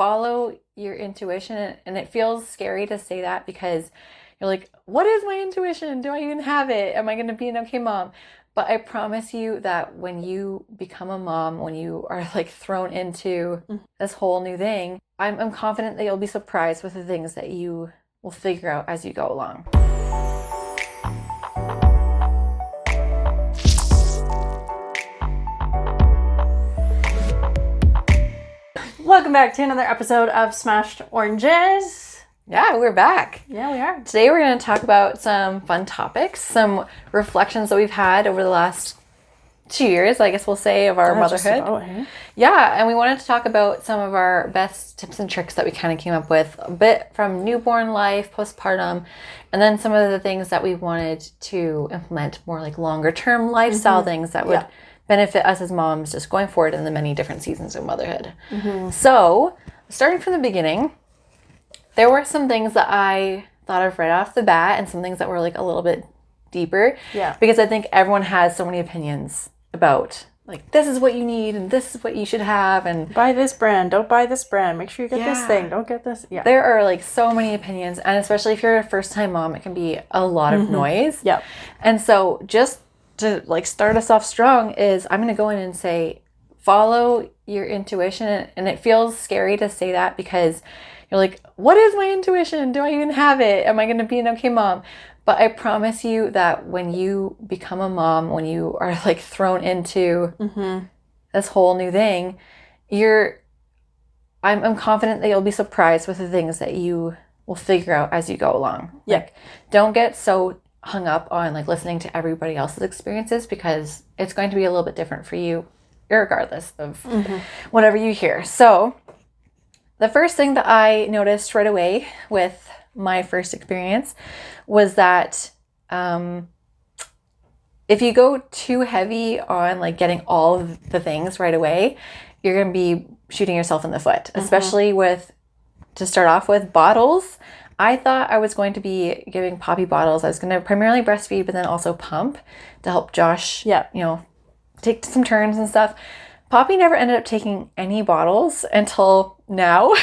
follow your intuition. And it feels scary to say that because you're like, what is my intuition? Do I even have it? Am I going to be an okay mom? But I promise you that when you become a mom, when you are like thrown into this whole new thing, I'm confident that you'll be surprised with the things that you will figure out as you go along. Welcome back to another episode of Smashed Oranges. Yeah, we're back. Yeah, we are. Today we're going to talk about some fun topics, some reflections that we've had over the last 2 years, I guess we'll say, of our motherhood. Yeah, and we wanted to talk about some of our best tips and tricks that we kind of came up with, a bit from newborn life, postpartum, and then some of the things that we wanted to implement more like longer term lifestyle things that would benefit us as moms just going forward in the many different seasons of motherhood. So, starting from the beginning, there were some things that I thought of right off the bat and some things that were like a little bit deeper. Yeah. Because I think everyone has so many opinions about like, this is what you need and this is what you should have. And buy this brand, don't buy this brand. Make sure you get this thing, don't get this. Yeah. There are like so many opinions. And especially if you're a first time mom, it can be a lot of noise. Yep. And so just to like start us off strong is I'm going to go in and say, follow your intuition. And it feels scary to say that because you're like, what is my intuition? Do I even have it? Am I going to be an okay mom? But I promise you that when you become a mom, when you are like thrown into this whole new thing, I'm confident that you'll be surprised with the things that you will figure out as you go along. Yeah. Like, don't get so hung up on like listening to everybody else's experiences because it's going to be a little bit different for you, regardless of whatever you hear. So the first thing that I noticed right away with my first experience was that if you go too heavy on like getting all of the things right away, you're going to be shooting yourself in the foot, especially with, to start off with, bottles. I thought I was going to be giving Poppy bottles. I was going to primarily breastfeed, but then also pump to help Josh, take some turns and stuff. Poppy never ended up taking any bottles until now.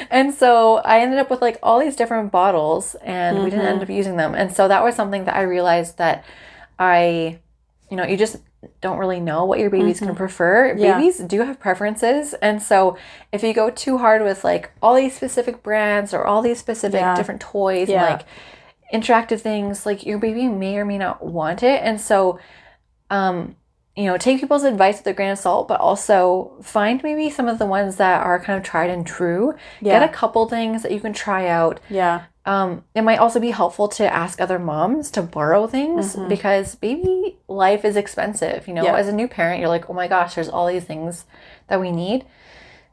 And so I ended up with like all these different bottles and we didn't end up using them. And so that was something that I realized that you just don't really know what your baby's going to prefer. Yeah. Babies do have preferences. And so if you go too hard with like all these specific brands or all these specific different toys and like interactive things, like your baby may or may not want it. And so, take people's advice with a grain of salt, but also find maybe some of the ones that are kind of tried and true. Yeah. Get a couple things that you can try out. Yeah. It might also be helpful to ask other moms to borrow things because baby life is expensive. As a new parent, you're like, oh my gosh, there's all these things that we need.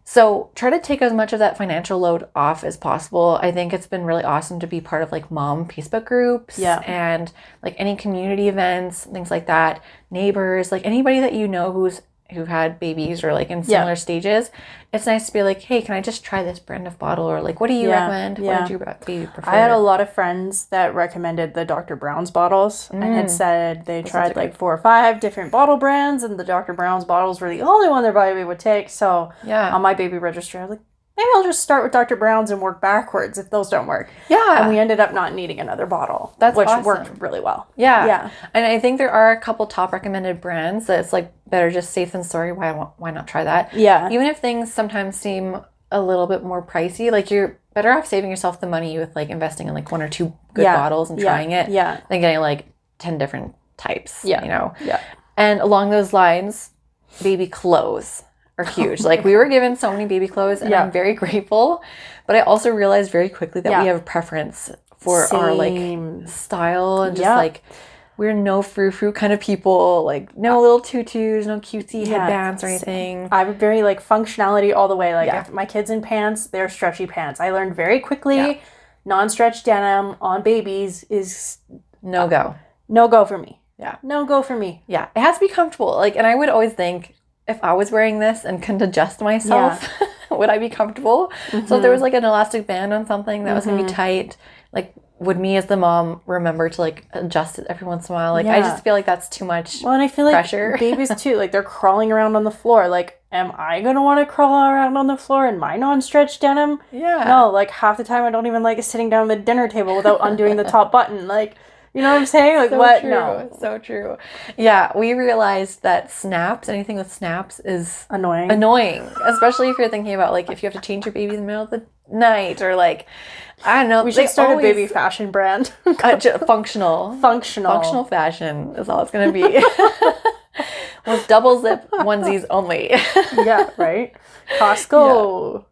So try to take as much of that financial load off as possible. I think it's been really awesome to be part of like mom Facebook groups and like any community events, things like that, neighbors, like anybody that you know who've had babies or like in similar stages. It's nice to be like, hey, can I just try this brand of bottle? Or like, what do you recommend? Yeah. What did your baby prefer? I had a lot of friends that recommended the Dr. Brown's bottles and had said they tried like 4 or 5 different bottle brands and the Dr. Brown's bottles were the only one their baby would take. So on my baby registry, I was like, maybe I'll just start with Dr. Brown's and work backwards if those don't work. Yeah. And we ended up not needing another bottle, which awesome. Worked really well. Yeah. Yeah. And I think there are a couple top recommended brands that it's like better just safe than sorry. Why not try that? Yeah. Even if things sometimes seem a little bit more pricey, like you're better off saving yourself the money with like investing in like 1 or 2 good bottles and trying it than getting like 10 different types, Yeah. And along those lines, baby clothes are huge. Like we were given so many baby clothes and I'm very grateful, but I also realized very quickly that we have a preference for our like style and just like we're no frou-frou kind of people, like no little tutus, no cutesy headbands or anything. I'm very like functionality all the way. Like if my kids in pants, they're stretchy pants. I learned very quickly non-stretch denim on babies is no go. No go for me. Yeah. No go for me. Yeah. It has to be comfortable. Like, and I would always think, if I was wearing this and couldn't adjust myself, would I be comfortable? So if there was like an elastic band on something that was going to be tight, like would me as the mom remember to like adjust it every once in a while? Like I just feel like that's too much Well, and I feel like pressure. Babies too, like they're crawling around on the floor. Like am I going to want to crawl around on the floor in my non-stretch denim? Yeah. No, like half the time I don't even like sitting down at the dinner table without undoing the top button. Like, you know what I'm saying? Like, so what? True. No. So true. Yeah, we realized that anything with snaps is annoying. Especially if you're thinking about, like, if you have to change your baby in the middle of the night, or like, I don't know. We should start a baby fashion brand. Functional fashion is all it's going to be. With double zip onesies only. Yeah, right? Costco. Yeah.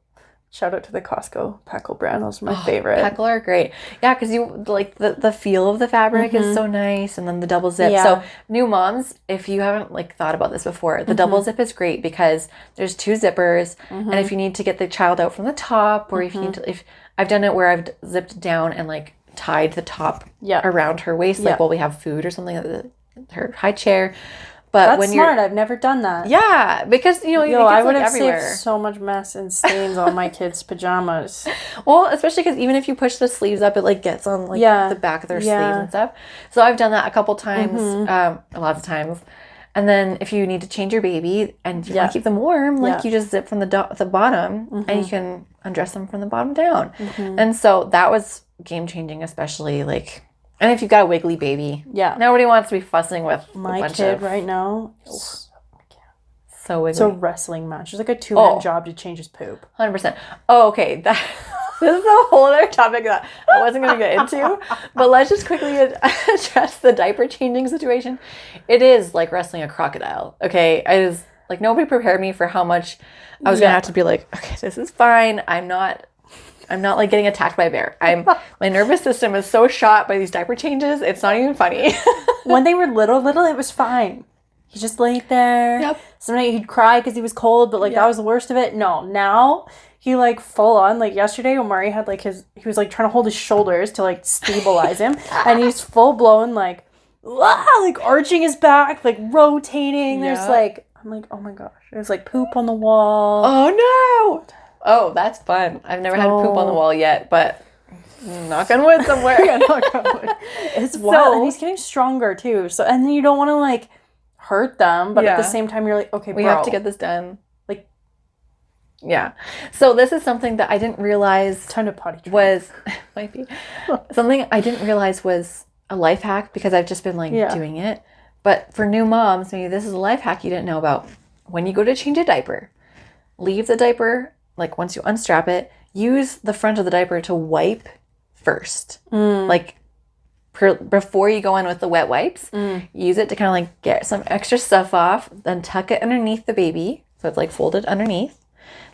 Shout out to the Costco Peckle brand. Those are my favorite. Peckle are great. Yeah, because you like the feel of the fabric is so nice, and then the double zip. Yeah. So new moms, if you haven't like thought about this before, the double zip is great because there's 2 zippers, and if you need to get the child out from the top, or if you need to, if I've done it where I've zipped down and like tied the top around her waist, like while we have food or something, her high chair. But that's when smart. I've never done that. Yeah, because I would have saved so much mess and stains on my kids' pajamas. Well, especially because even if you push the sleeves up, it like gets on like the back of their sleeves and stuff. So I've done that a couple times, lots of times. And then if you need to change your baby and you want to keep them warm, like you just zip from the bottom, and you can undress them from the bottom down. And so that was game changing, especially like. And if you've got a wiggly baby, nobody wants to be fussing with my kid right now. So wiggly. It's a wrestling match. It's like a 2-man job to change his poop. 100%. Oh, okay. This is a whole other topic that I wasn't going to get into. But let's just quickly address the diaper changing situation. It is like wrestling a crocodile. Okay, it is like nobody prepared me for how much I was going to have to be like, okay, this is fine. I'm not like getting attacked by a bear. My nervous system is so shot by these diaper changes. It's not even funny. When they were little, it was fine. He just laid there. Yep. Sometimes he'd cry because he was cold, but like that was the worst of it. No, now he like full on, like yesterday when Murray had like he was like trying to hold his shoulders to like stabilize him, and he's full blown like arching his back, like rotating. There's like, I'm like, oh my gosh, there's like poop on the wall. Oh no. Oh, that's fun. I've never had poop on the wall yet, but knock on wood somewhere. Knock on wood. It's wild. And he's getting stronger too. So, and then you don't want to like hurt them, but at the same time you're like, okay, we have to get this done. Like, yeah. So this is something that I didn't realize time to potty train. Might be something I didn't realize was a life hack because I've just been like doing it. But for new moms, maybe this is a life hack you didn't know about. When you go to change a diaper, leave the diaper. Like once you unstrap it, use the front of the diaper to wipe first. Like before you go in with the wet wipes, use it to kind of like get some extra stuff off, then tuck it underneath the baby. So it's like folded underneath.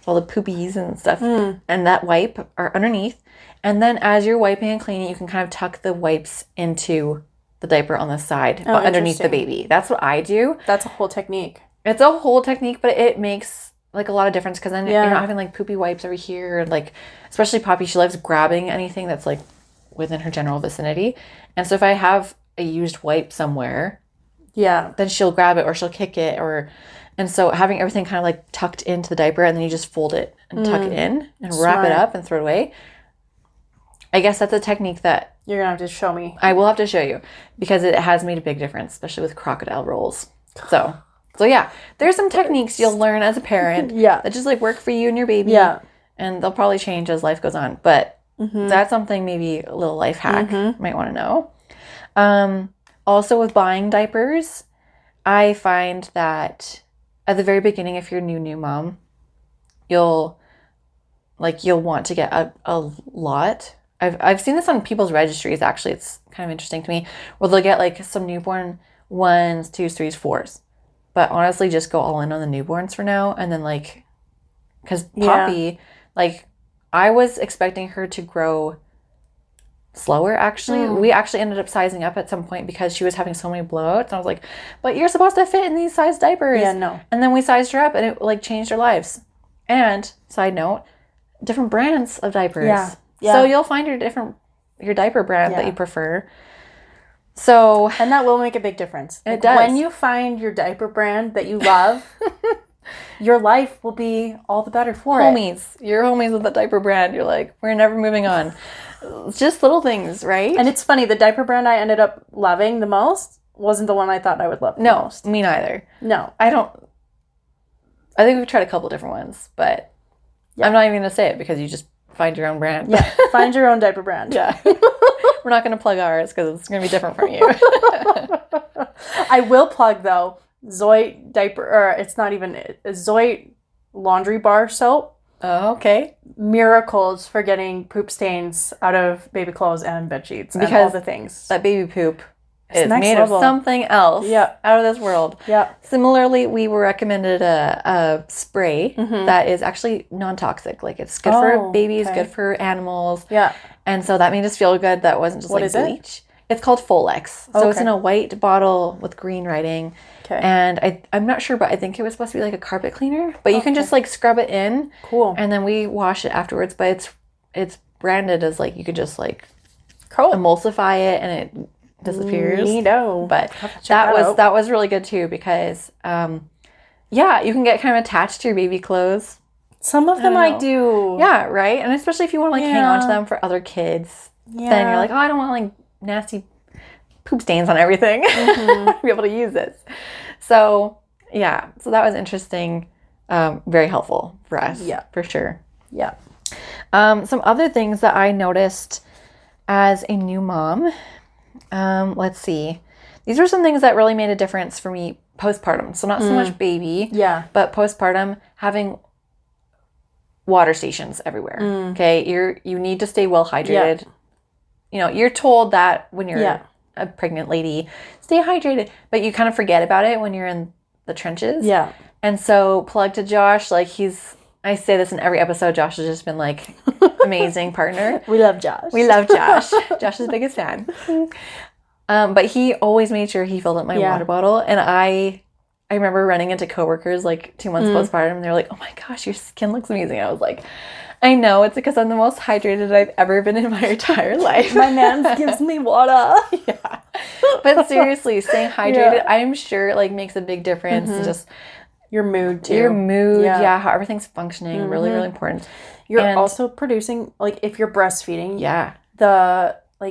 So all the poopies and stuff and that wipe are underneath. And then as you're wiping and cleaning, you can kind of tuck the wipes into the diaper on the side underneath the baby. That's what I do. That's a whole technique. It's a whole technique, but it makes like a lot of difference because then you're not having like poopy wipes over here, like especially Poppy, she loves grabbing anything that's like within her general vicinity, and so if I have a used wipe somewhere, then she'll grab it or she'll kick it, and so having everything kind of like tucked into the diaper, and then you just fold it and tuck it in and wrap it up and throw it away. I guess that's a technique that you're gonna have to show me. I will have to show you because it has made a big difference, especially with crocodile rolls. So yeah, there's some techniques you'll learn as a parent that just like work for you and your baby. Yeah. And they'll probably change as life goes on. But that's something, maybe a little life hack you might want to know. Also with buying diapers, I find that at the very beginning, if you're a new mom, you'll want to get a lot. I've seen this on people's registries, actually. It's kind of interesting to me. Where they'll get like some newborn 1s, 2s, 3s, 4s. But honestly, just go all in on the newborns for now. And then like, because Poppy, like I was expecting her to grow slower, actually. We actually ended up sizing up at some point because she was having so many blowouts. And I was like, but you're supposed to fit in these size diapers. Yeah, no. And then we sized her up and it like changed her lives. And side note, different brands of diapers. Yeah. So you'll find your diaper brand that you prefer. So, and that will make a big difference. It does. When you find your diaper brand that you love, your life will be all the better for it. You're homies with the diaper brand. You're like, we're never moving on. It's just little things, right? And it's funny, the diaper brand I ended up loving the most wasn't the one I thought I would love the most. Me neither. No. I don't I think we've tried a couple different ones, but I'm not even going to say it because you just find your own brand. Yeah, find your own diaper brand. Yeah. We're not going to plug ours because it's going to be different from you. I will plug, though, Zoe diaper, or it's not even, Zoe laundry bar soap. Oh, okay. Miracles for getting poop stains out of baby clothes and bed sheets and all the things. That baby poop is made of something else out of this world. Yeah. Similarly, we were recommended a spray that is actually non-toxic. Like, it's good for babies, good for animals. Yeah. And so that made us feel good. That wasn't just like bleach. It's called Folex. So it's in a white bottle with green writing. Okay. And I'm not sure, but I think it was supposed to be like a carpet cleaner. But you can just like scrub it in. Cool. And then we wash it afterwards. But it's branded as like you could just like emulsify it and it disappears. Neato. But that was really good too because you can get kind of attached to your baby clothes. Some of them I do. Yeah, right? And especially if you want to like hang on to them for other kids. Yeah. Then you're like, oh, I don't want like nasty poop stains on everything. Be able to use this. So that was interesting. Very helpful for us. Yeah, for sure. Yeah. Some other things that I noticed as a new mom. Let's see. These were some things that really made a difference for me postpartum. So not so much baby. Yeah. But postpartum, having water stations everywhere. Okay. You need to stay well hydrated. Yeah. You know, you're told that when you're a pregnant lady, stay hydrated, but you kind of forget about it when you're in the trenches. Yeah. And so plug to Josh, like I say this in every episode, Josh has just been like amazing partner. We love Josh. Josh's biggest fan. But he always made sure he filled up my water bottle. And I remember running into coworkers like 2 months postpartum and they're like, oh my gosh, your skin looks amazing. I was like, I know, it's because I'm the most hydrated I've ever been in my entire life. My man gives me water. Yeah. But seriously, staying hydrated, I'm sure like makes a big difference. Just your mood too. Your mood, how everything's functioning, really, really important. You're also producing, like if you're breastfeeding,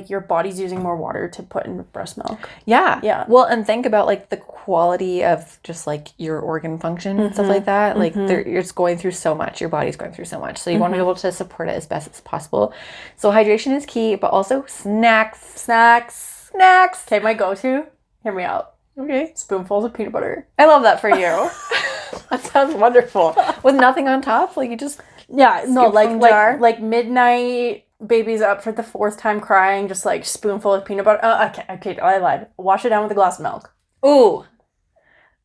your body's using more water to put in breast milk. Yeah. Yeah. Well, and think about like the quality of just like your organ function and stuff like that. Like you're just going through so much. Your body's going through so much. So you want to be able to support it as best as possible. So hydration is key, but also snacks. Okay, my go-to. Hear me out. Okay. Spoonfuls of peanut butter. I love that for you. That sounds wonderful. With nothing on top? Like you just like midnight. Baby's up for the 4th time crying, just like spoonful of peanut butter. Okay, I lied. Wash it down with a glass of milk. Ooh.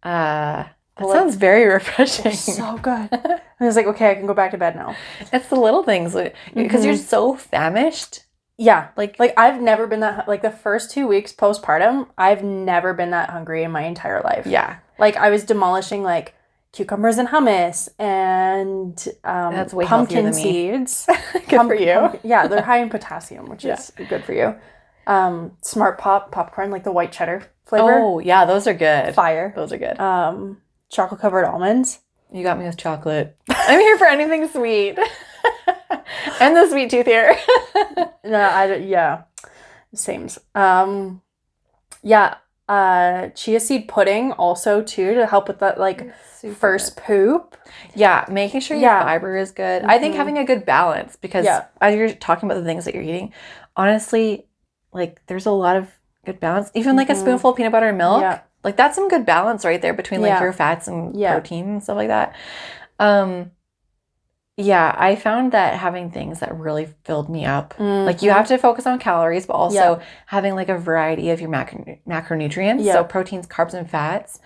That sounds very refreshing. It's so good. I was like, okay, I can go back to bed now. It's the little things because you're so famished. Yeah. Like I've never been that, like the first 2 weeks postpartum, I've never been that hungry in my entire life. Yeah. Like I was demolishing like cucumbers and hummus and that's way pumpkin seeds. Good for you. Yeah, they're high in potassium, which is good for you. Smart popcorn, like the white cheddar flavor. Oh, yeah, those are good. Fire. Those are good. Chocolate covered almonds. You got me with chocolate. I'm here for anything sweet. And the sweet tooth here. Sames. Chia seed pudding also too to help with that first poop. Yeah, making sure your fiber is good. I think having a good balance because as you're talking about the things that you're eating, honestly, like there's a lot of good balance. Even like a spoonful of peanut butter and milk. Yeah. Like that's some good balance right there between like your fats and protein and stuff like that. I found that having things that really filled me up, like you have to focus on calories, but also having like a variety of your macronutrients. So proteins, carbs, and fats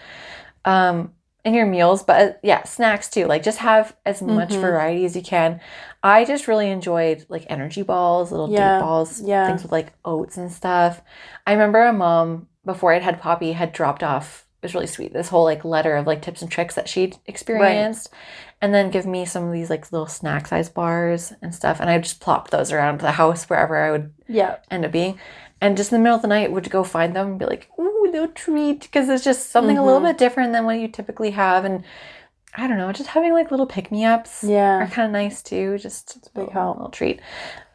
in your meals, but snacks too. Like just have as much variety as you can. I just really enjoyed like energy balls, little date balls, things with like oats and stuff. I remember a mom before I'd had Poppy had dropped off, it was really sweet, this whole like letter of like tips and tricks that she'd experienced. Right. And then give me some of these like little snack size bars and stuff. And I just plopped those around the house wherever I would end up being. And just in the middle of the night would go find them and be like, ooh, little treat. Because it's just something a little bit different than what you typically have. And I don't know, just having like little pick-me-ups are kind of nice too. Just it's a big help. Little treat.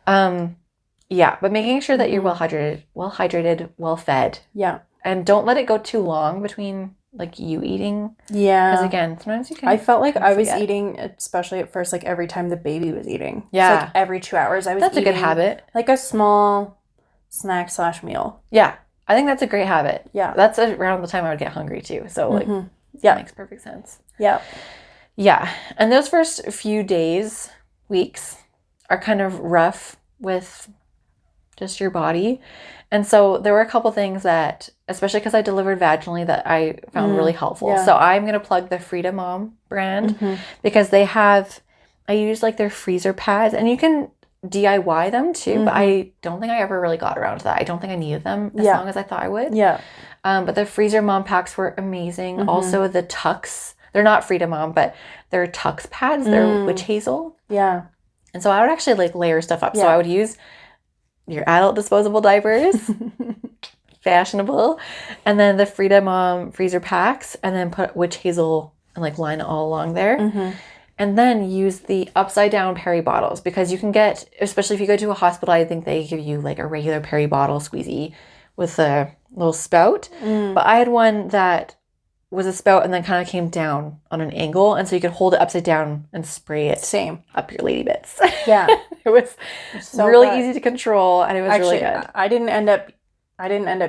But making sure that you're well hydrated, well fed. Yeah. And don't let it go too long between like you eating. Yeah. Because again, sometimes you can. I felt like I was eating, especially at first, like every time the baby was eating. Yeah. So, like every 2 hours I was That's eating. That's a good habit. Like a small snack / meal. Yeah. I think that's a great habit. Yeah. That's around the time I would get hungry too. So like, that makes perfect sense. Yeah. Yeah. And those first few days, weeks are kind of rough with just your body. And so there were a couple things that, especially because I delivered vaginally, that I found really helpful. Yeah. So I'm going to plug the Frida Mom brand because they have, I use like their freezer pads, and you can DIY them too, but I don't think I ever really got around to that. I don't think I needed them as long as I thought I would. Yeah. But the freezer mom packs were amazing. Also the Tux, they're not Frida Mom, but they're Tux pads. They're witch hazel. Yeah. And so I would actually like layer stuff up. So I would use your adult disposable diapers, fashionable, and then the Frida Mom freezer packs, and then put witch hazel and like line it all along there. And then use the upside down Perry bottles, because you can get, especially if you go to a hospital, I think they give you like a regular Perry bottle squeezy with a little spout. But I had one that was a spout and then kind of came down on an angle, and so you could hold it upside down and spray it up your lady bits. Yeah. It was so really easy to control, and it was really good. I didn't end up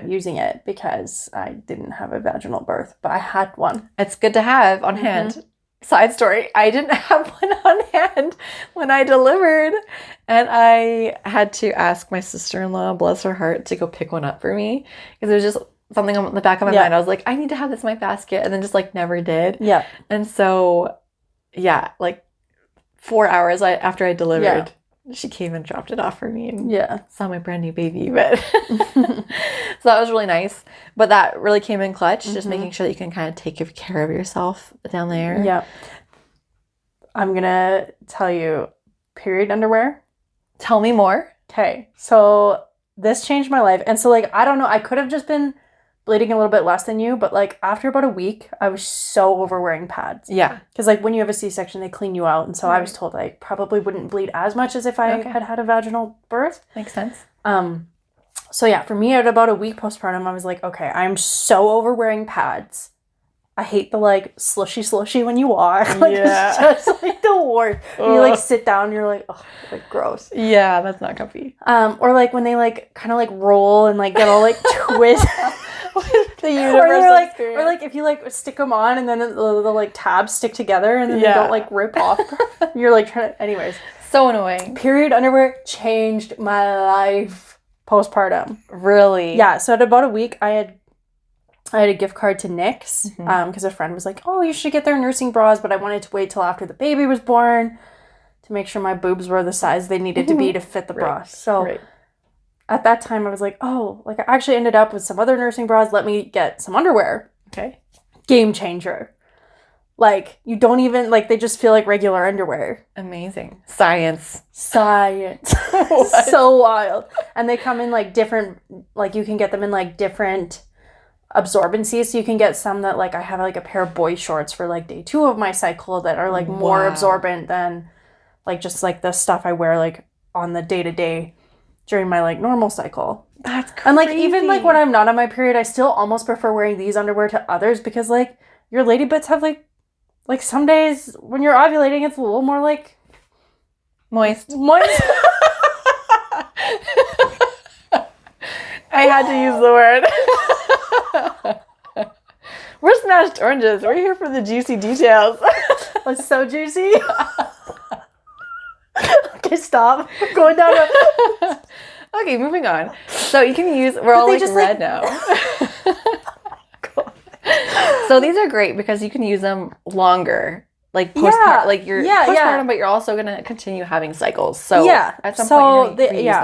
using it because I didn't have a vaginal birth, but I had one. It's good to have on hand. Side story, I didn't have one on hand when I delivered, and I had to ask my sister-in-law, bless her heart, to go pick one up for me, because it was just something on the back of my mind. I was like, I need to have this in my basket, and then just like never did. Yeah. And so, like 4 hours after I delivered, she came and dropped it off for me, and saw my brand new baby. But so that was really nice. But that really came in clutch, just making sure that you can kind of take care of yourself down there. Yeah. I'm gonna tell you, period underwear. Tell me more. Okay, so this changed my life, and so like I don't know, I could have just been bleeding a little bit less than you, but like after about a week, I was so over wearing pads. Yeah. Because like when you have a C-section, they clean you out. And so I was told I probably wouldn't bleed as much as if I had a vaginal birth. Makes sense. So yeah, for me at about a week postpartum, I was like, okay, I'm so over wearing pads. I hate the like slushy when you walk. Like it's just like the worst. You like sit down and you're like, oh, like gross. Yeah, that's not comfy. Or like when they like kind of like roll and like get all like twist. The universal or like if you like stick them on and then the like tabs stick together and then they don't like rip off. You're like trying to, anyways. So annoying. Period underwear changed my life postpartum. Really? Yeah. So at about a week, I had a gift card to Nick's because a friend was like, oh, you should get their nursing bras, but I wanted to wait till after the baby was born to make sure my boobs were the size they needed to be to fit the bra. So at that time, I was like, oh, like I actually ended up with some other nursing bras. Let me get some underwear. Okay. Game changer. Like, you don't even, like, they just feel like regular underwear. Amazing. Science. So wild. And they come in, like, different, like, you can get them in, like, different absorbencies. So you can get some that, like, I have, like, a pair of boy shorts for, like, day 2 of my cycle that are, like, more absorbent than, like, just, like, the stuff I wear, like, on the day-to-day during my like normal cycle. That's crazy. And like even like when I'm not on my period, I still almost prefer wearing these underwear to others because like your lady bits have like some days when you're ovulating it's a little more like moist. I had to use the word. We're smashed oranges. We're here for the juicy details. It's so juicy. Okay, stop. Going down. Okay, moving on. So you can use. We're all like red now. Cool. So these are great because you can use them longer, like postpartum, like you're postpartum, but you're also gonna continue having cycles. So at some point you're gonna use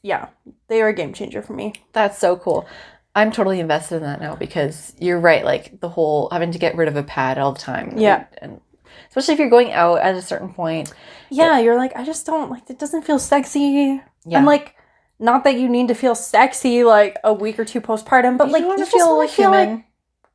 them. They are a game changer for me. That's so cool. I'm totally invested in that now because you're right. Like the whole having to get rid of a pad all the time. Yeah. And especially if you're going out at a certain point. Yeah, you're like, I just don't, like, it doesn't feel sexy. Yeah. And, like, not that you need to feel sexy, like, a week or 2 postpartum, but, like, you just want to feel, like,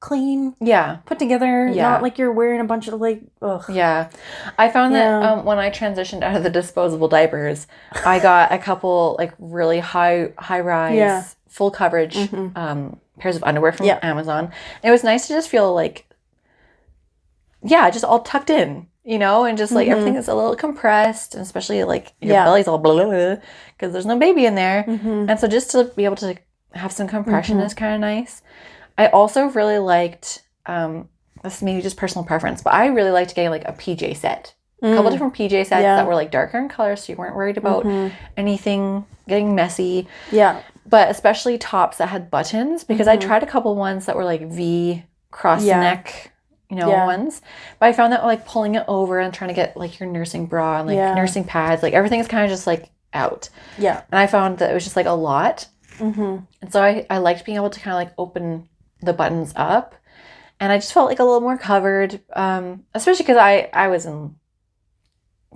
clean. Yeah. Put together. Yeah. Not like you're wearing a bunch of, like, ugh. Yeah. I found that when I transitioned out of the disposable diapers, I got a couple, like, really high-rise, full coverage pairs of underwear from Amazon. And it was nice to just feel like, just all tucked in, you know, and just like everything is a little compressed, and especially like your belly's all blah, blah, blah, because there's no baby in there. And so just to be able to have some compression is kind of nice. I also really liked, this is maybe just personal preference, but I really liked getting like a PJ set. A couple different PJ sets that were like darker in color, so you weren't worried about anything getting messy. Yeah. But especially tops that had buttons, because I tried a couple ones that were like V cross neck, you know, ones. But I found that like pulling it over and trying to get like your nursing bra and like nursing pads, like everything is kind of just like out. Yeah. And I found that it was just like a lot. And so I liked being able to kind of like open the buttons up, and I just felt like a little more covered, especially because I was in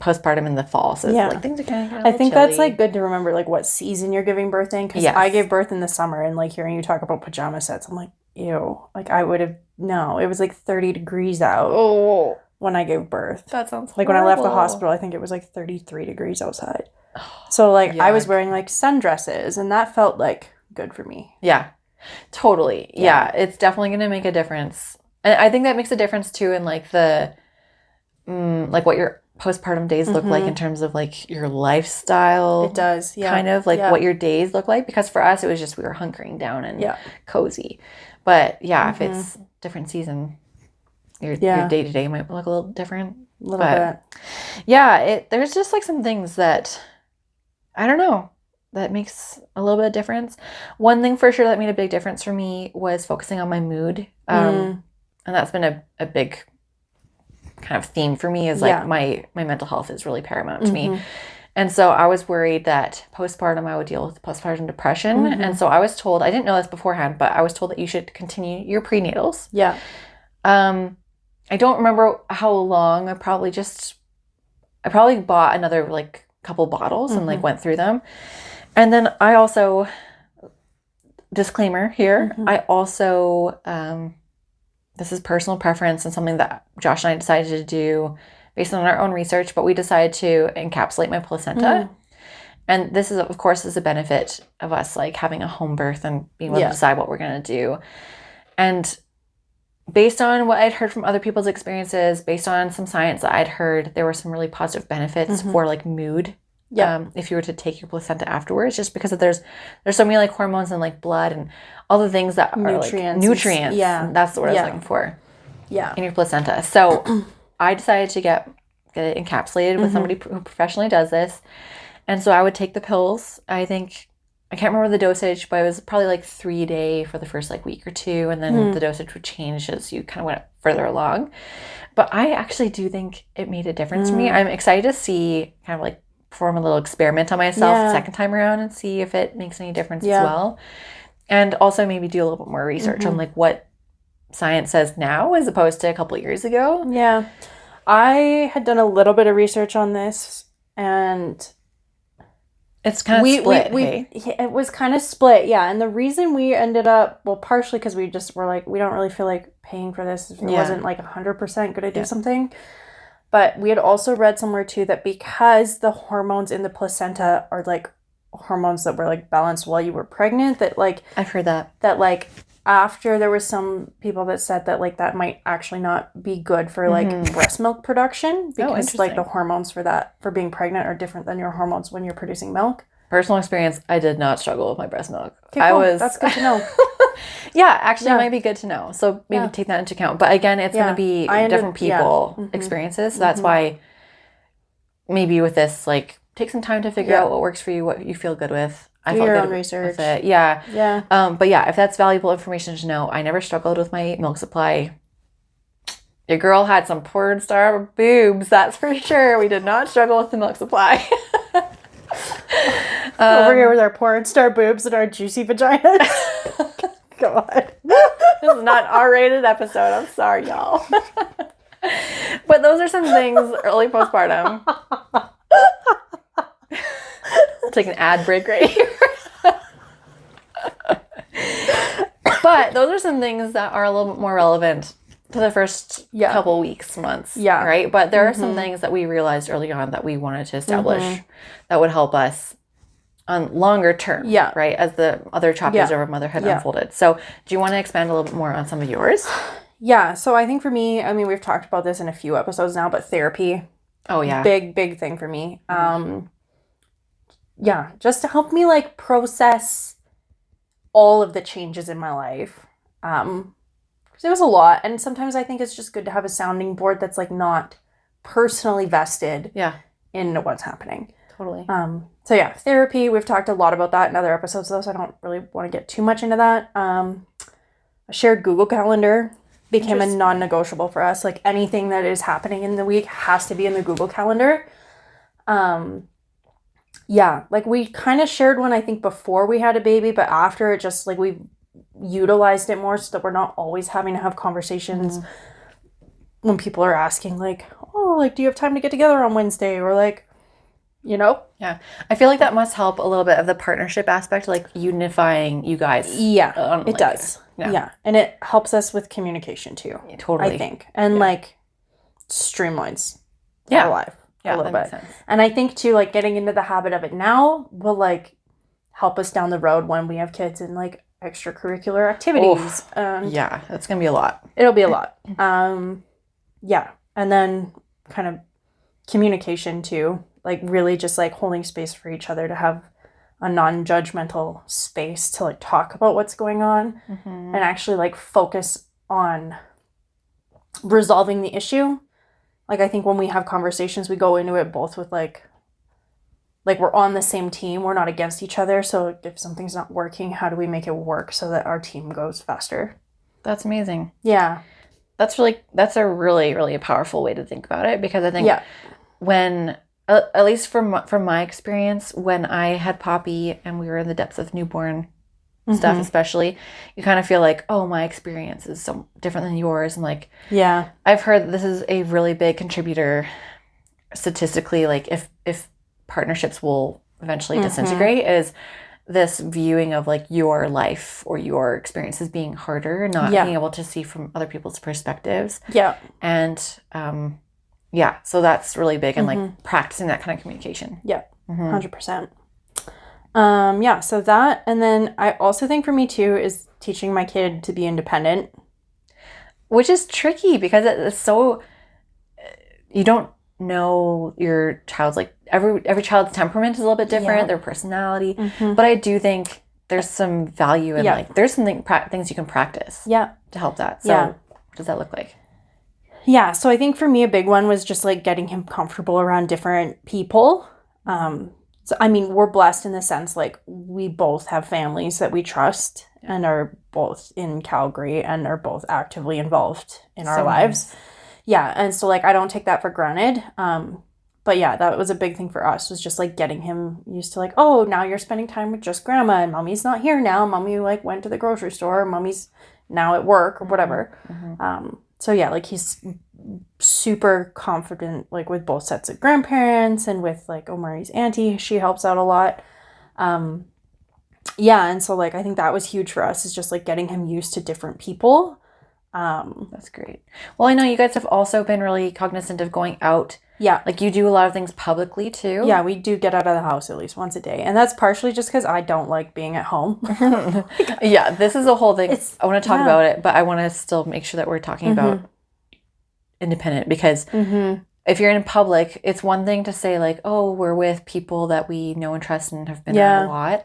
postpartum in the fall, so like things are kind of I think chilly. That's like good to remember like what season you're giving birth in, because I gave birth in the summer, and like hearing you talk about pajama sets, I'm like, ew, like I would have it was like 30 degrees out when I gave birth. That sounds like horrible. When I left the hospital, I think it was like 33 degrees outside. So like I was wearing like sundresses, and that felt like good for me. Yeah, totally. Yeah, it's definitely going to make a difference. And I think that makes a difference too in like the like what your postpartum days look like in terms of like your lifestyle. It does, kind of like what your days look like, because for us it was just we were hunkering down and cozy. But if it's different season, your day-to-day might look a little different. A little bit. Yeah, there's just like some things that I don't know, that makes a little bit of difference. One thing for sure that made a big difference for me was focusing on my mood. And that's been a big kind of theme for me, is like my mental health is really paramount to me. And so I was worried that postpartum I would deal with postpartum depression. And so I was told, I didn't know this beforehand, but I was told that you should continue your prenatals. Yeah. I don't remember how long. I probably bought another like couple bottles and like went through them. And then I also, disclaimer here, I also, this is personal preference and something that Josh and I decided to do based on our own research, but we decided to encapsulate my placenta. And this is, of course, is a benefit of us like having a home birth and being able to decide what we're going to do. And based on what I'd heard from other people's experiences, based on some science that I'd heard, there were some really positive benefits for like mood. Yeah. If you were to take your placenta afterwards, just because there's so many like hormones and like blood and all the things that are like nutrients. Yeah. That's the word I was looking for. Yeah. In your placenta. So I decided to get it encapsulated with somebody who professionally does this. And so I would take the pills. I think, I can't remember the dosage, but it was probably like 3-day for the first like week or two. And then the dosage would change as you kind of went further along. But I actually do think it made a difference for me. I'm excited to see, kind of like perform a little experiment on myself the second time around and see if it makes any difference as well. And also maybe do a little bit more research on like what science says now as opposed to a couple of years ago. Yeah. I had done a little bit of research on this, and it's kind of split. It was kind of split, yeah. And the reason we ended up, well, partially because we just were like, we don't really feel like paying for this if it wasn't like 100% going to do something. But we had also read somewhere too that because the hormones in the placenta are like hormones that were like balanced while you were pregnant, that like I've heard that like after, there was some people that said that like that might actually not be good for like breast milk production, because like the hormones for being pregnant are different than your hormones when you're producing milk. Personal experience, I did not struggle with my breast milk. Okay, cool. That's good to know. Actually it might be good to know, so maybe take that into account. But again, it's going to be different people experiences, so that's why maybe with this, like, take some time to figure out what works for you, what you feel good with. Do your own research. But if that's valuable information to know, I never struggled with my milk supply. Your girl had some porn star boobs, that's for sure. We did not struggle with the milk supply. Over here with our porn star boobs and our juicy vaginas. God. This is not an R-rated episode. I'm sorry, y'all. But those are some things early postpartum. I'll take an ad break right here. But those are some things that are a little bit more relevant to the first couple weeks, months. Yeah. Right? But there are some things that we realized early on that we wanted to establish that would help us on longer term, right, as the other chapters of motherhood unfolded. So do you want to expand a little bit more on some of yours? Yeah, so I think for me, I mean, we've talked about this in a few episodes now, but therapy. Oh, yeah. Big thing for me. Yeah, just to help me, like, process all of the changes in my life. Because it was a lot, and sometimes I think it's just good to have a sounding board that's, like, not personally vested in what's happening. Totally. So yeah, therapy, we've talked a lot about that in other episodes though, so I don't really want to get too much into that. A shared Google Calendar became a non-negotiable for us. Like anything that is happening in the week has to be in the Google Calendar. Yeah, like we kind of shared one I think before we had a baby, but after it just like we utilized it more so that we're not always having to have conversations when people are asking like, oh, like do you have time to get together on Wednesday, or like, you know? Yeah. I feel like that must help a little bit of the partnership aspect, like unifying you guys. Yeah, it does. Yeah. And it helps us with communication too. Yeah, totally. I think. And like streamlines our life a little bit. And I think too, like getting into the habit of it now will like help us down the road when we have kids and like extracurricular activities. Yeah, that's going to be a lot. It'll be a lot. Yeah. And then kind of communication too. Like really just like holding space for each other to have a non-judgmental space to like talk about what's going on and actually like focus on resolving the issue. Like I think when we have conversations, we go into it both with like we're on the same team. We're not against each other. So if something's not working, how do we make it work so that our team goes faster? That's amazing. Yeah. That's a really, really powerful way to think about it, because I think when... at least from my experience, when I had Poppy and we were in the depths of newborn stuff, especially, you kind of feel like, oh, my experience is so different than yours. And like, I've heard this is a really big contributor statistically, like if partnerships will eventually disintegrate, is this viewing of like your life or your experiences being harder and not being able to see from other people's perspectives. Yeah. And, yeah, so that's really big, and like practicing that kind of communication. Yeah, 100%. Yeah, so that, and then I also think for me too is teaching my kid to be independent, which is tricky because it's so you don't know your child's like every child's temperament is a little bit different, their personality, but I do think there's some value in like there's some things you can practice to help that. So what does that look like? Yeah, so I think for me a big one was just like getting him comfortable around different people. So I mean, we're blessed in the sense like we both have families that we trust and are both in Calgary and are both actively involved in our lives. Nice. Yeah, and so like I don't take that for granted. But yeah, that was a big thing for us, was just like getting him used to like, oh, now you're spending time with just grandma and mommy's not here now. Mommy like went to the grocery store, mommy's now at work or whatever. So yeah, like he's super confident like with both sets of grandparents and with like Omari's auntie. She helps out a lot. Yeah, and so like I think that was huge for us, is just like getting him used to different people. That's great. Well, I know you guys have also been really cognizant of going out. Yeah. Like you do a lot of things publicly too. Yeah, we do get out of the house at least once a day. And that's partially just because I don't like being at home. Yeah, this is a whole thing. I want to talk about it, but I want to still make sure that we're talking about independent, because if you're in public, it's one thing to say like, oh, we're with people that we know and trust and have been around a lot.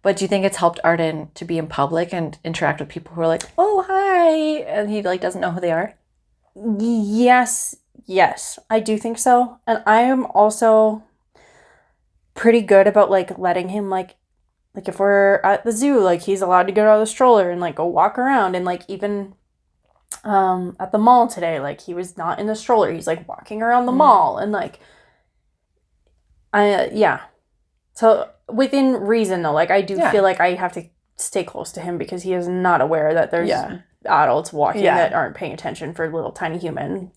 But do you think it's helped Arden to be in public and interact with people who are like, oh, hi, and he like doesn't know who they are? Yes, I do think so. And I am also pretty good about like letting him like if we're at the zoo, like he's allowed to get out of the stroller and like go walk around. And like even at the mall today, like he was not in the stroller, he's like walking around the mall, and like so within reason though, like I do feel like I have to stay close to him because he is not aware that there's adults walking that aren't paying attention for little tiny human.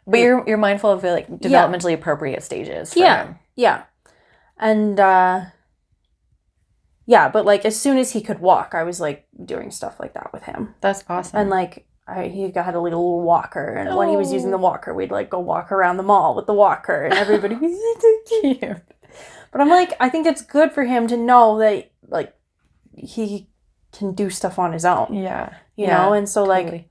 But you're mindful of the like developmentally appropriate stages for him. And but like as soon as he could walk, I was like doing stuff like that with him. That's awesome. And like he had a little walker, and when he was using the walker, we'd like go walk around the mall with the walker, and everybody was so cute. But I'm like, I think it's good for him to know that, like, he can do stuff on his own. Yeah. You know? And so, like,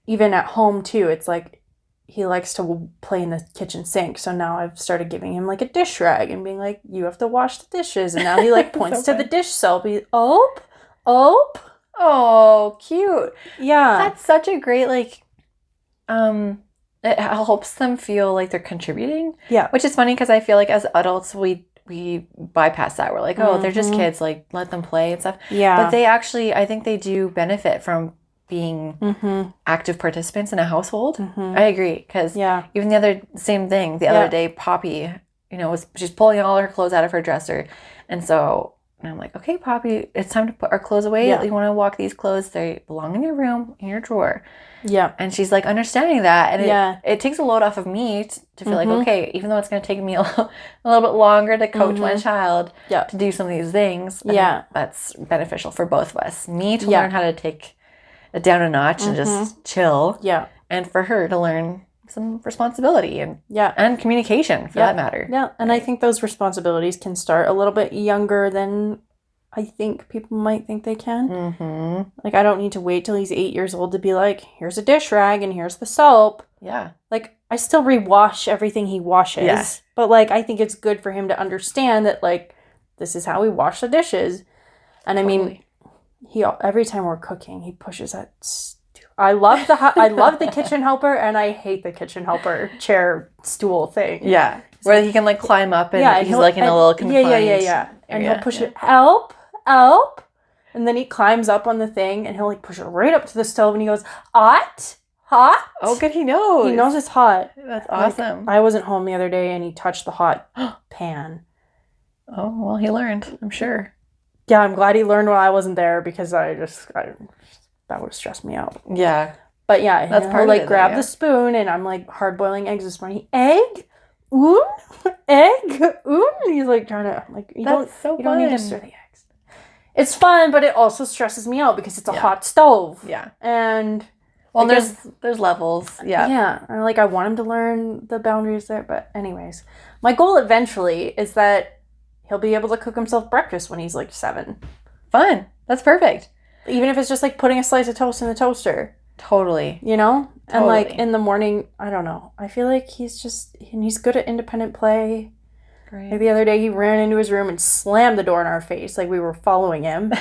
even at home, too, it's like, he likes to play in the kitchen sink. So now I've started giving him, like, a dish rag and being like, you have to wash the dishes. And now he, like, points to the dish soap. He's, ope. Oh, cute. Yeah. That's such a great, like, it helps them feel like they're contributing. Yeah. Which is funny because I feel like as adults, we bypass that. We're like, oh, they're just kids. Like, let them play and stuff. Yeah. But they actually, I think they do benefit from being active participants in a household. I agree. Because even the other day, Poppy, she's pulling all her clothes out of her dresser. And so I'm like, okay, Poppy, it's time to put our clothes away. You want to walk these clothes. They belong in your room, in your drawer. Yeah. And she's like understanding that. And it takes a load off of me to feel like, okay, even though it's going to take me a little bit longer to coach my child to do some of these things, that's beneficial for both of us. Me to learn how to take it down a notch and just chill. Yeah. And for her to learn some responsibility and communication for that matter. Yeah. And I think those responsibilities can start a little bit younger than I think people might think they can. Like, I don't need to wait till he's 8 years old to be like, here's a dish rag and here's the soap. Yeah. Like, I still rewash everything he washes. Yeah. But, like, I think it's good for him to understand that, like, this is how we wash the dishes. And I mean, every time we're cooking, he pushes that. I love the kitchen helper, and I hate the kitchen helper chair stool thing. Yeah. Where he can, like, climb up and he's, like, in a little confined And he'll push it, help. And then he climbs up on the thing and he'll, like, push it right up to the stove and he goes, hot. Oh, good, he knows. He knows it's hot. That's awesome. Like, I wasn't home the other day and he touched the hot pan. Oh, well, he learned, I'm sure. Yeah, I'm glad he learned while I wasn't there because that would have stressed me out. Yeah. But yeah, that's part of it, grab the spoon and I'm like hard boiling eggs this morning. Egg? Egg? He's like trying to, like, you don't need to stir the eggs. It's fun, but it also stresses me out because it's a hot stove. Yeah. And well, there's levels. Yeah. Yeah. And I want him to learn the boundaries there. But anyways, my goal eventually is that he'll be able to cook himself breakfast when he's like 7. Fun. That's perfect. Even if it's just like putting a slice of toast in the toaster. Totally. You know? And like in the morning, I don't know. I feel like he's good at independent play. Great. Like the other day he ran into his room and slammed the door in our face. Like we were following him.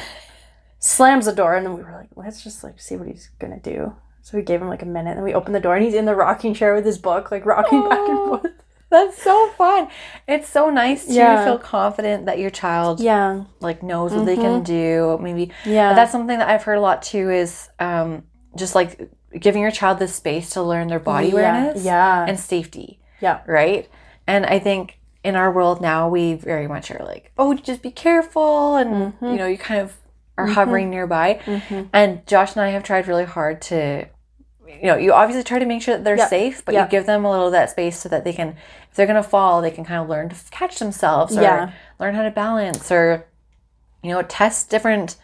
Slams the door and then we were like, let's just like see what he's gonna do. So we gave him like a minute and we opened the door and he's in the rocking chair with his book, like rocking back and forth. That's so fun. It's so nice to feel confident that your child like knows what they can do. Maybe that's something that I've heard a lot too is just like giving your child the space to learn their body awareness and safety. Yeah. Right? And I think in our world now we very much are like, oh, just be careful and you kind of are hovering nearby. And Josh and I have tried really hard to you obviously try to make sure that they're safe, but you give them a little of that space so that they can, if they're going to fall, they can kind of learn to catch themselves or learn how to balance or, test different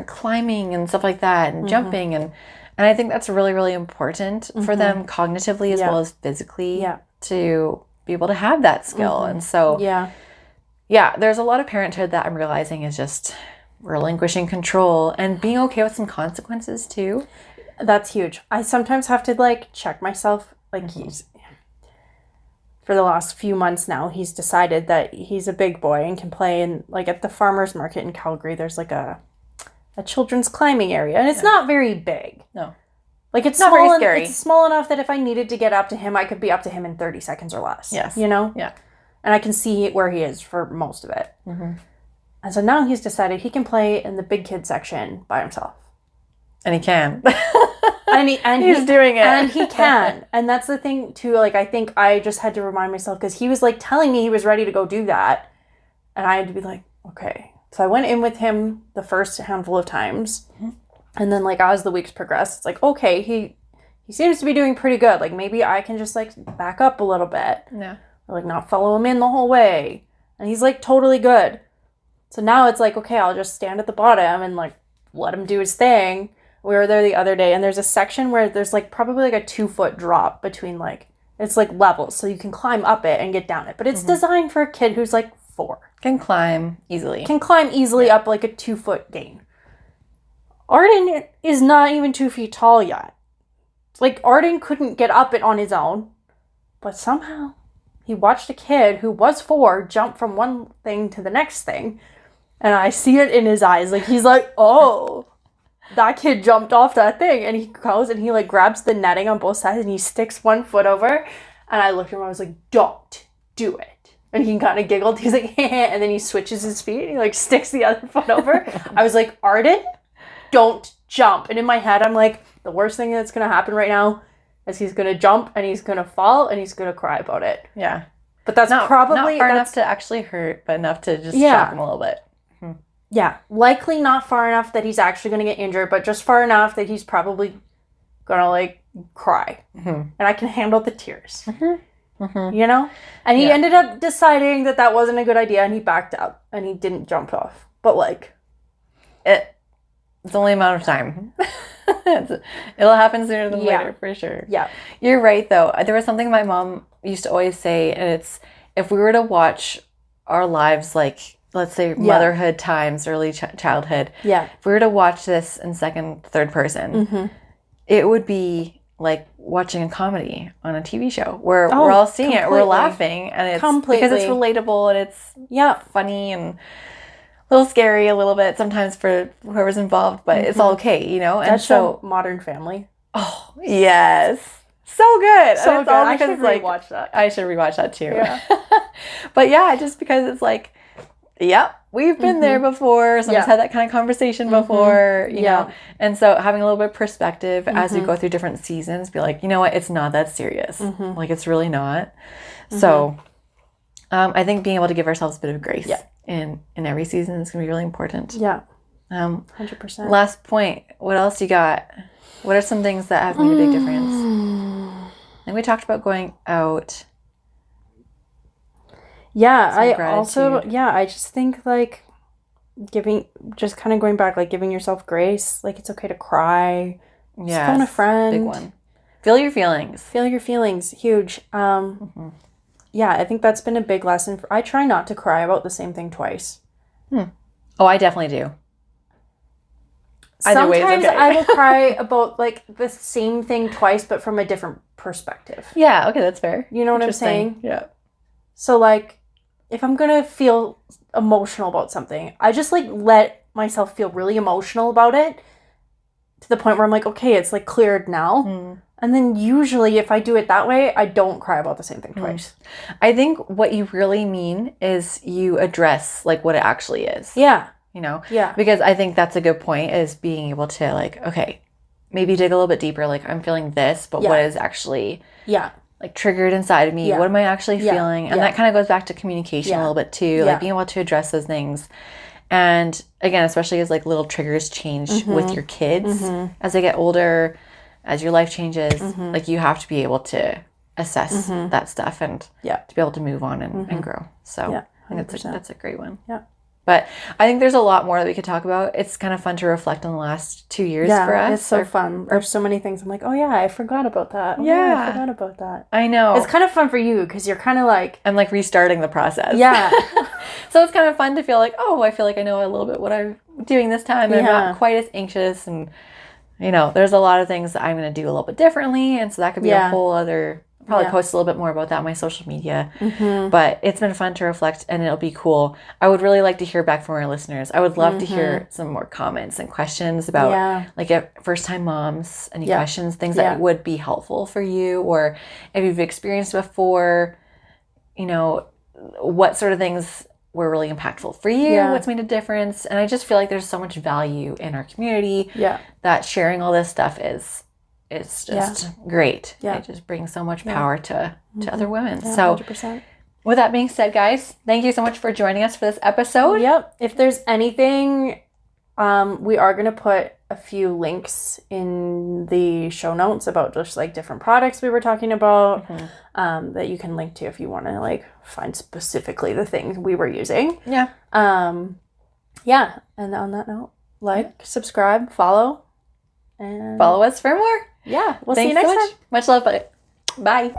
climbing and stuff like that and jumping. And I think that's really, really important for them cognitively as well as physically to be able to have that skill. And so, there's a lot of parenthood that I'm realizing is just relinquishing control and being okay with some consequences too. That's huge. I sometimes have to like check myself. Like for the last few months now, he's decided that he's a big boy and can play in like at the farmer's market in Calgary. There's like a children's climbing area and it's not very big. No. Like it's not very scary. It's small enough that if I needed to get up to him, I could be up to him in 30 seconds or less. Yes. Yeah. And I can see where he is for most of it. And so now he's decided he can play in the big kid section by himself. And he can. and he's doing it. And he can. And that's the thing, too. Like, I think I just had to remind myself because he was, like, telling me he was ready to go do that. And I had to be like, okay. So I went in with him the first handful of times. And then, like, as the weeks progressed, it's like, okay, he seems to be doing pretty good. Like, maybe I can just, like, back up a little bit. Yeah. Or, like, not follow him in the whole way. And he's, like, totally good. So now it's like, okay, I'll just stand at the bottom and, like, let him do his thing. We were there the other day, and there's a section where there's, like, probably, like, a 2-foot drop between, like, It's like levels, so you can climb up it and get down it. But it's designed for a kid who's like 4. Can climb easily Up like a 2-foot gain. Arden is not even 2 feet tall yet. Like, Arden couldn't get up it on his own, but somehow he watched a kid who was 4 jump from one thing to the next thing, and I see it in his eyes. Like, he's like, oh, that kid jumped off that thing, and he goes and he, like, grabs the netting on both sides, and he sticks one foot over, and I looked at him, I was like, don't do it. And he kind of giggled. He's like, and then he switches his feet, and he, like, sticks the other foot over. I was like, Arden, don't jump. And in my head, I'm like, the worst thing that's going to happen right now is he's going to jump and he's going to fall and he's going to cry about it. Yeah. But that's not far enough to actually hurt, but enough to just shock him a little bit. Yeah. Likely not far enough that he's actually going to get injured, but just far enough that he's probably going to, like, cry. And I can handle the tears. You know? And he ended up deciding that that wasn't a good idea, and he backed out and he didn't jump off. But, like, it's only a matter of time. It'll happen sooner than later, for sure. Yeah. You're right, though. There was something my mom used to always say, and it's, if we were to watch our lives, like, let's say motherhood times, early childhood, if we were to watch this in second, third person, it would be like watching a comedy on a TV show where we're all seeing it, we're laughing, and it's because it's relatable and it's funny and a little scary a little bit sometimes for whoever's involved, but it's all okay, you know? And that's so Modern Family. Oh, yes. So good. So good. I should rewatch that. I should rewatch that too. Yeah. But yeah, just because it's like, we've been there before. Someone's had that kind of conversation before, you know? And so having a little bit of perspective as we go through different seasons, be like, you know what? It's not that serious. Like, it's really not. So I think being able to give ourselves a bit of grace in every season is going to be really important. 100%. Last point. What else you got? What are some things that have made a big difference? And we talked about going out. I just think, like, just kind of going back, like, giving yourself grace. Like, it's okay to cry. Just phone a friend. Big one. Feel your feelings. Huge. I think that's been a big lesson. I try not to cry about the same thing twice. Oh, I definitely do. Sometimes I will cry about, like, the same thing twice, but from a different perspective. Yeah, okay, that's fair. You know what I'm saying? Yeah. So, like, if I'm going to feel emotional about something, I just, like, let myself feel really emotional about it to the point where I'm like, okay, it's, like, cleared now. And then usually if I do it that way, I don't cry about the same thing twice. I think what you really mean is you address, like, what it actually is. Yeah. You know? Yeah. Because I think that's a good point, is being able to, like, okay, maybe dig a little bit deeper. Like, I'm feeling this, but what is actually like triggered inside of me? What am I actually feeling? And that kind of goes back to communication a little bit too. Like, being able to address those things. And again, especially as, like, little triggers change with your kids as they get older, as your life changes, like, you have to be able to assess that stuff and to be able to move on and grow. So I think that's a great one. Yeah. But I think there's a lot more that we could talk about. It's kind of fun to reflect on the last 2 years for us. It's so fun. There's so many things. I'm like, oh yeah, I forgot about that. Oh, yeah, I forgot about that. I know. It's kind of fun for you because you're kind of like... I'm like restarting the process. Yeah. So it's kind of fun to feel like, oh, I feel like I know a little bit what I'm doing this time. And I'm not quite as anxious. And, you know, there's a lot of things that I'm going to do a little bit differently. And so that could be a whole other... Probably post a little bit more about that on my social media. But it's been fun to reflect, and it'll be cool. I would really like to hear back from our listeners. I would love to hear some more comments and questions about like first-time moms, any questions, things that would be helpful for you, or if you've experienced before, you know, what sort of things were really impactful for you, what's made a difference. And I just feel like there's so much value in our community that sharing all this stuff is just great. Yeah. It just brings so much power to other women. Yeah, so 100%. With that being said, guys, thank you so much for joining us for this episode. Yep. If there's anything, we are going to put a few links in the show notes about just like different products we were talking about that you can link to if you want to like find specifically the things we were using. Yeah. Yeah. And on that note, like, subscribe, follow. And follow us for more. Yeah. We'll see you next time. Much love. Bye.